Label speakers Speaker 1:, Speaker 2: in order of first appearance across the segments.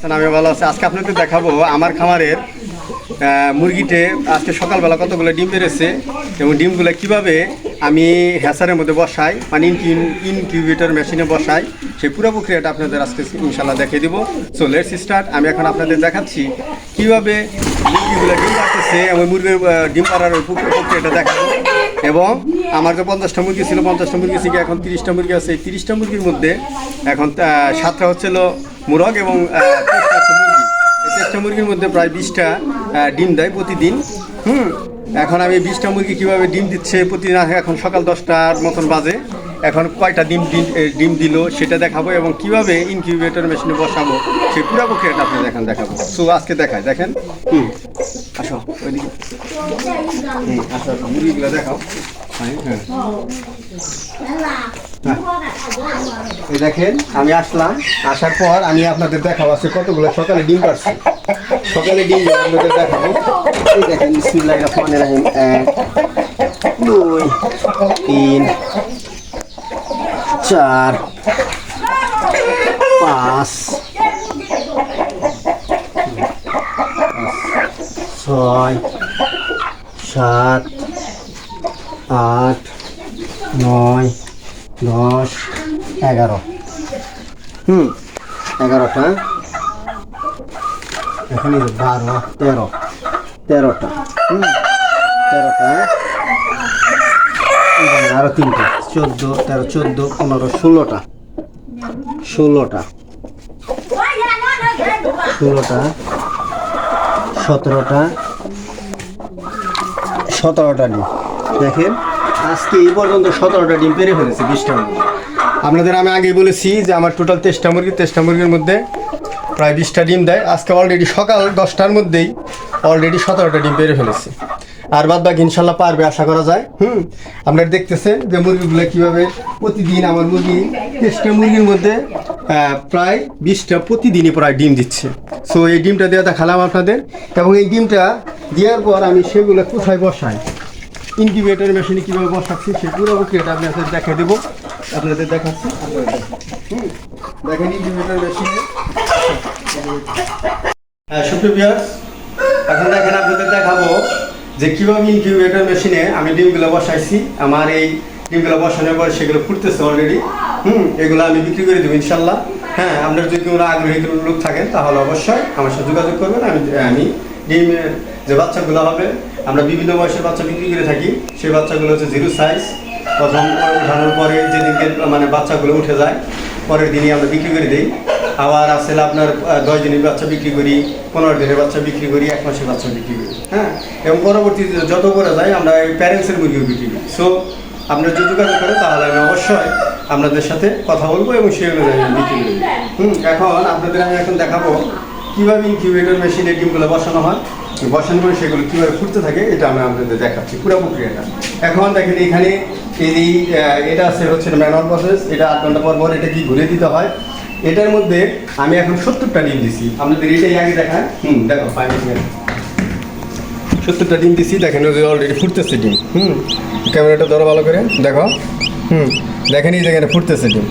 Speaker 1: আমি ভালো আছি। আজকে আপনাদের দেখাবো আমার খামারের মুরগিতে আজকে সকালবেলা কতগুলো ডিম বেড়েছে এবং ডিমগুলো কিভাবে আমি হ্যাচারের মধ্যে বসাই, মানে ইনকিউবেটর মেশিনে বসাই, সেই পুরো প্রক্রিয়াটা আপনাদের আজকে ইনশাল্লাহ দেখিয়ে দিব। So let's start. আমি এখন আপনাদের দেখাচ্ছি কিভাবে মুরগিগুলো ডিম পাড়তেছে এবং মুরগির ডিম পাড়ার প্রক্রিয়াটা দেখাবো। এবং আমার যে 50টা মুরগি ছিল, 50টা মুরগি থেকে এখন 30টা মুরগি আছে। এই 30টা মুরগির মধ্যে এখন 7টা হচ্ছিল মুরগ এবং 3টা হচ্ছে মুরগি। এই 3টা মুরগির মধ্যে প্রায় 20টা ডিম দেয় প্রতিদিন। এখন আমি 20টা মুরগি কীভাবে ডিম দিচ্ছে প্রতিদিন, এখন সকাল 10টার মতন বাজে, এখন কয়টা ডিম দিল সেটা দেখাবো এবং কিভাবে ইনকিউবেটর মেশিনে বসাবো সেই পুরো প্রক্রিয়াটা আপনি দেখাবো। সো আজকে দেখায় দেখেন। আসো ওইদিকে, আসো মুরগিগুলো দেখাও। এই দেখেন আমি আসলাম, আসার পর আমি আপনাদের দেখাবো আজকে কতগুলো সকালে ডিম পারছি। সকালে ডিম আপনাদের দেখাবো। এই দেখেন বিসমিল্লাহির রহমানির রহিম, 1 2 3 4 5 6 7 8 9 10 11 11টা, এখানে 12 13 13টা, 13টা, আরো 3টা, 14 13 14 15 16টা, 16টা, 16টা, 17টা, 17টা ডিম। দেখেন আজকে এই পর্যন্ত 17টা ডিম পেরে ফেলেছে 20টা মুরগি। আপনাদের আমি আগেই বলেছি যে আমার টোটাল 23টা মুরগি, 23টা মুরগির মধ্যে প্রায় 20টা ডিম দেয়। আজকে অলরেডি সকাল 10টার মধ্যেই অলরেডি 17টা ডিম পেরে ফেলেছে। আর বাদ বাকি ইনশাল্লাহ পারবে আশা করা যায়। আপনারা দেখতেছেন যে মুরগিগুলো কীভাবে প্রতিদিন আমার মুরগি 23টা মুরগির মধ্যে প্রায় 20টা প্রতিদিনই প্রায় ডিম দিচ্ছে। সো এই ডিমটা দেওয়া দেখালাম আপনাদের, এবং এই ডিমটা দেওয়ার পর আমি সেগুলো কোথায় বসাই, ইনকিউবেটর মেশিনে কীভাবে বসাচ্ছি সেই পুরো প্রক্রিয়াটা আমি আপনাদের দেখিয়ে দেবো। আপনাদের দেখাচ্ছি, দেখেন ইনকিউবেটর মেশিনে। সুপ্রিয় ভিউয়ার্স, এখন দেখেন আপনাদের দেখাবো যে কীভাবে ইনকিউবেটর মেশিনে আমি ডিমগুলো বসাইছি। আমার এই ডিমগুলো বসানোর পর সেগুলো ফুটতেছে অলরেডি। এগুলো আমি বিক্রি করে দেবো ইনশাল্লাহ। হ্যাঁ, আপনার যদি কোনো আগ্রহী কোনো লোক থাকেন তাহলে অবশ্যই আমার সাথে যোগাযোগ করবেন। আমি ডিমের যে বাচ্চাগুলো হবে, আমরা বিভিন্ন বয়সের বাচ্চা বিক্রি করে থাকি। সেই বাচ্চাগুলো হচ্ছে 0 সাইজ। প্রথম উঠানোর পরে যেদিনকে মানে বাচ্চাগুলো উঠে যায় পরের দিনই আমরা বিক্রি করে দিই। আবার আসলে আপনার 10 দিনের বাচ্চা বিক্রি করি, 15 দিনের বাচ্চা বিক্রি করি, 1 মাসের বাচ্চা বিক্রি করি। হ্যাঁ, এবং পরবর্তীতে যত করে যায় আমরা এই প্যারেন্টসের মুরগিও বিক্রি করি। সো আপনারা যদি যোগাযোগ করেন তাহলে আমি অবশ্যই আপনাদের সাথে কথা বলবো এবং সেই অনুযায়ী আমি বিক্রি করি। এখন আপনাদের আমি এখন দেখাবো কীভাবে ইনকিউবেটর মেশিনে ডিমগুলো বসানো হয়, বসানো করে সেগুলো কীভাবে ফুটতে থাকে, এটা আমি আপনাদের দেখাচ্ছি পুরো প্রক্রিয়াটা। এখন দেখেন এখানে এটা হচ্ছে ম্যানুয়াল প্রসেস। এটা 8 ঘন্টা পর এটা কি ঘুরে দিতে হয়। এটার মধ্যে আমি এখন 70টা ডিম দিছি। আপনাদের এটাই আগে দেখায়। দেখো 70টা ডিম দিছি। দেখেন ওই যে অলরেডি ফুটতেছে ডিম। ক্যামেরাটা ধরো ভালো করে দেখো। দেখেন এই যেখানে ফুটতেছে ডিম।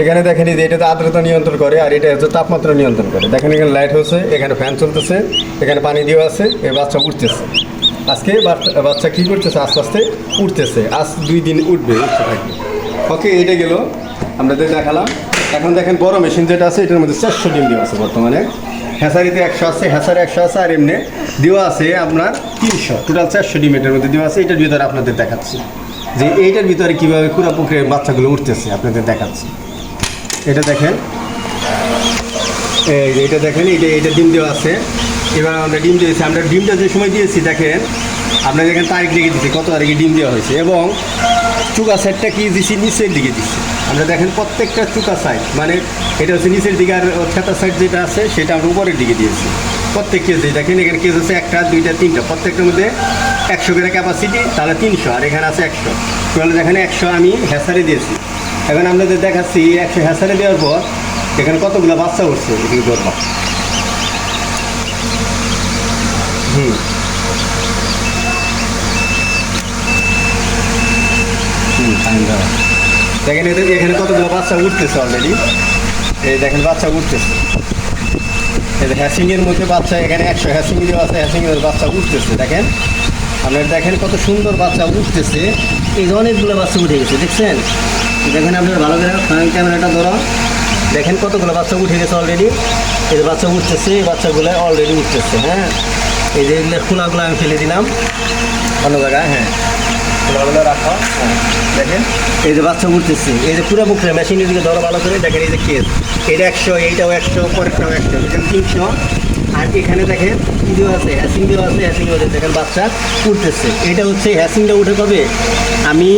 Speaker 1: এখানে দেখেন এই যে এটাতে আর্দ্রতা নিয়ন্ত্রণ করে, আর এটা হচ্ছে তাপমাত্রা নিয়ন্ত্রণ করে। দেখেন এখানে লাইট হচ্ছে, এখানে ফ্যান চলতেছে, এখানে পানি দেওয়া আছে। এই বাচ্চা উঠতেছে। আজকে বাচ্চা কী করতেছে, আস্তে আস্তে উঠতেছে। আজ 2 দিন উঠতে থাকবে। ওকে, এটা গেল আপনাদের দেখালাম। এখন দেখেন বড় মেশিন যেটা আছে এটার মধ্যে 400 ডিম দেওয়া আছে বর্তমানে। হ্যাচারিতে 100 আছে, হ্যাচারে 100 আছে, আর এমনি দেওয়া আছে আপনার 300। টোটাল 400 ডিম এটার মধ্যে দেওয়া আছে। এটার ভিতরে আপনাদের দেখাচ্ছি যে এইটার ভিতরে কীভাবে পুরো প্রক্রিয়ার বাচ্চাগুলো উঠতেছে আপনাদের দেখাচ্ছি। এটা দেখেন, এটা দেখেন, এটা ডিম দেওয়া আছে। এবার আমরা ডিম দিয়েছি। আমরা ডিমটা যে সময় দিয়েছি দেখেন আপনার এখানে তারিখ লিখে দিচ্ছি কত তারিখে ডিম দেওয়া হয়েছে, এবং চুকা সাইডটা কি দিচ্ছি নিচের দিকে দিচ্ছি। আমরা দেখেন প্রত্যেকটা চুকা সাইড, মানে এটা হচ্ছে নিচের দিকে, আর খেতা সাইড যেটা আছে সেটা আমরা উপরের দিকে দিয়েছি। প্রত্যেক কেজি দেখেন এখানে কেজি আছে 1টা 2টা 3টা, প্রত্যেকটার মধ্যে 100 করে ক্যাপাসিটি, তাহলে 300, আর এখানে আছে 100। তাহলে দেখেন 100 আমি হ্যাচারে দিয়েছি। এখন আপনাদের দেখাচ্ছি 100 হ্যাচারে দেওয়ার পর এখানে কতগুলো বাচ্চা উঠছে এখানে ধরবা। দেখেন এখানে কতগুলো বাচ্চা উঠতেছে অলরেডি। এই দেখেন বাচ্চা উঠতেছে। হ্যাসিংয়ের মধ্যে বাচ্চা এখানে 100 হ্যাসিং দেওয়া আছে, হ্যাসিংয়ের বাচ্চা উঠতেছে। দেখেন আপনারা দেখেন কত সুন্দর বাচ্চা উঠতেছে। এই যে অনেকগুলো বাচ্চা উঠে গেছে, দেখছেন? দেখেন আপনারা ভালো করে ফ্রন্ট ক্যামেরাটা ধরো, দেখেন কতগুলো বাচ্চা উঠে গেছে অলরেডি। এই যে বাচ্চা উঠতেছে, এই বাচ্চাগুলো অলরেডি উঠতেছে। হ্যাঁ, এই যে এগুলো খোলাগুলো আমি ফেলে দিলাম অন্য জায়গায়। হ্যাঁ, খোলাগুলো রাখা। হ্যাঁ, দেখেন এই যে বাচ্চা উঠতেছে। এই যে পুরো মুখে মেশিনের দিকে ধরো ভালো করে, দেখেন এই যে কেস, এটা 100, এইটাও 100, পরেরটাও 100, এখানে 300। আর এখানে দেখেন কি দেওয়া আছে, হ্যাসিং দেওয়া আছে, হ্যাসিং মধ্যে দেখেন বাচ্চা উঠতেছে। এটা হচ্ছে হ্যাসিংটা উঠে কবে, আমি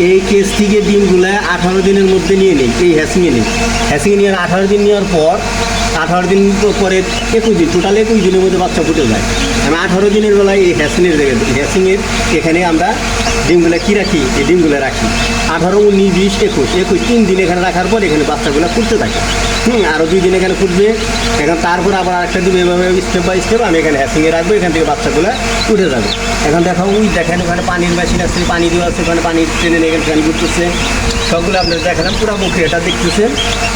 Speaker 1: এই কেস থেকে ডিমগুলো 18 দিনের মধ্যে নিয়ে নিই, এই হ্যাসিংয়ে নিই। হ্যাসিংয়ে নিয়ে 18 দিন নেওয়ার পর 18 দিন পরে 21 দিন, টোটাল 21 দিনের মধ্যে বাচ্চা ফুটে যায়। আমি 18 দিনের বেলায় এই হ্যাসিংয়ের হ্যাসিংয়ের এখানে আমরা ডিমগুলো কী রাখি, এই ডিমগুলো রাখি 18, 19, 20, 21 3 দিন এখানে রাখার পর এখানে বাচ্চাগুলো ফুটতে থাকে। আরও 2 দিন এখানে ফুটবে। এখন তারপর আবার আরেকটা দিব, এভাবে স্টেপ বাই স্টেপ আমি এখানে হ্যাসিংয়ে রাখবো, এখান থেকে বাচ্চাগুলো উঠে যাবে। এখন দেখো ওই দেখেন ওখানে পানির মেশিন আছে, পানি দেওয়া আছে, ওখানে পানি টেনে নিয়ে এখানে পানি করতেছে। সবগুলো আপনারা দেখালাম, পুরো মুখে এটা দেখতেছেন।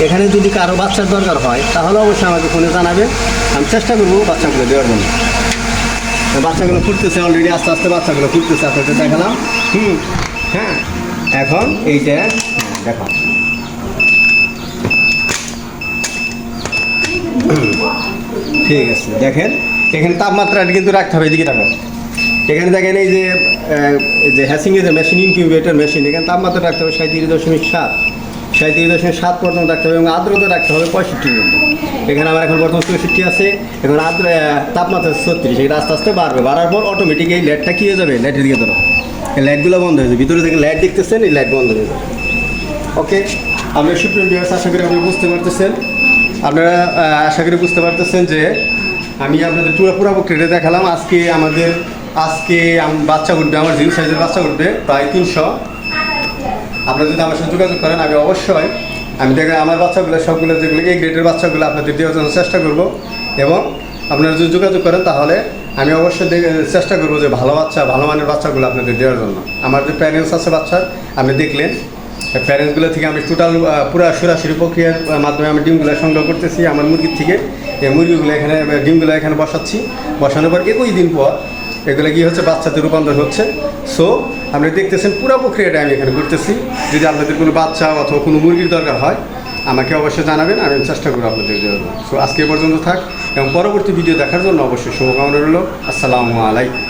Speaker 1: এখানে যদি কারো বাচ্চার দরকার হয় তাহলে অবশ্যই আমাকে ফোনে জানাবেন, আমি চেষ্টা করবো বাচ্চাগুলো দেওয়ার জন্য। বাচ্চাগুলো ফুটতেছে অলরেডি, আস্তে আস্তে বাচ্চাগুলো ফুটতেছে, আপনাদের দেখালাম। হ্যাঁ, এখন এইটা দেখো, ঠিক আছে। দেখেন এখানে তাপমাত্রাটা কিন্তু রাখতে হবে, এদিকে রাখো। এখানে দেখেন এই যে হ্যাসিংয়ের যে মেশিন, ইনকিউবেটর মেশিন, এখানে তাপমাত্রা রাখতে হবে 37.7, 37.7 পর্যন্ত রাখতে হবে, এবং আর্দ্রতা রাখতে হবে 65 মধ্যে। এখানে আমার এখন বর্তমান 64 আছে, এখন তাপমাত্রা 36, এটা আস্তে আস্তে বাড়বে। বাড়ার পর অটোমেটিক এই লাইটটা কী হয়ে যাবে, লাইটের দিকে ধরো, এই লাইটগুলো বন্ধ হয়ে যাবে। ভিতরে থেকে লাইট দেখতেছেন, এই লাইট বন্ধ হয়ে যাবে। ওকে, আমরা সুপ্রিম ভিউয়ার্স, আশা করি আপনি বুঝতে পারতেছেন। আপনারা আশা করি বুঝতে পারতেছেন যে আমি আপনাদের পুরো প্রক্রিয়াটা দেখালাম। আজকে বাচ্চা উঠবে, আমার জিরো সাইজের বাচ্চা উঠবে প্রায় 300। আপনারা যদি আমার সাথে যোগাযোগ করেন, আমি দেখে আমার বাচ্চাগুলো সবগুলো যেগুলো এই গ্রেডের বাচ্চাগুলো আপনাদের দেওয়ার জন্য চেষ্টা করব। এবং আপনারা যদি যোগাযোগ করেন তাহলে আমি অবশ্যই চেষ্টা করবো যে ভালো বাচ্চা, ভালো মানের বাচ্চাগুলো আপনাদের দেওয়ার জন্য। আমার যে প্যারেন্টস আছে বাচ্চার, আপনি দেখলেন প্যারেন্টসগুলো থেকে আমি টোটাল পুরো সরাসরি প্রক্রিয়ার মাধ্যমে আমি ডিমগুলো সংগ্রহ করতেছি আমার মুরগির থেকে। এই মুরগিগুলো এখানে, ডিমগুলো এখানে বসাচ্ছি, বসানোর পর 21 দিন পর এগুলো কী হচ্ছে, বাচ্চাতে রূপান্তর হচ্ছে। সো আপনি দেখতেছেন পুরো প্রক্রিয়াটা আমি এখানে করতেছি। যদি আপনাদের কোনো বাচ্চা অথবা কোনো মুরগির দরকার হয় আমাকে অবশ্যই জানাবেন, আমি চেষ্টা করবো আপনাদের দেওয়ার জন্য। সো আজকে পর্যন্ত থাক, এবং পরবর্তী ভিডিও দেখার জন্য অবশ্যই শুভকামনা রইল। আসসালামু আলাইকুম।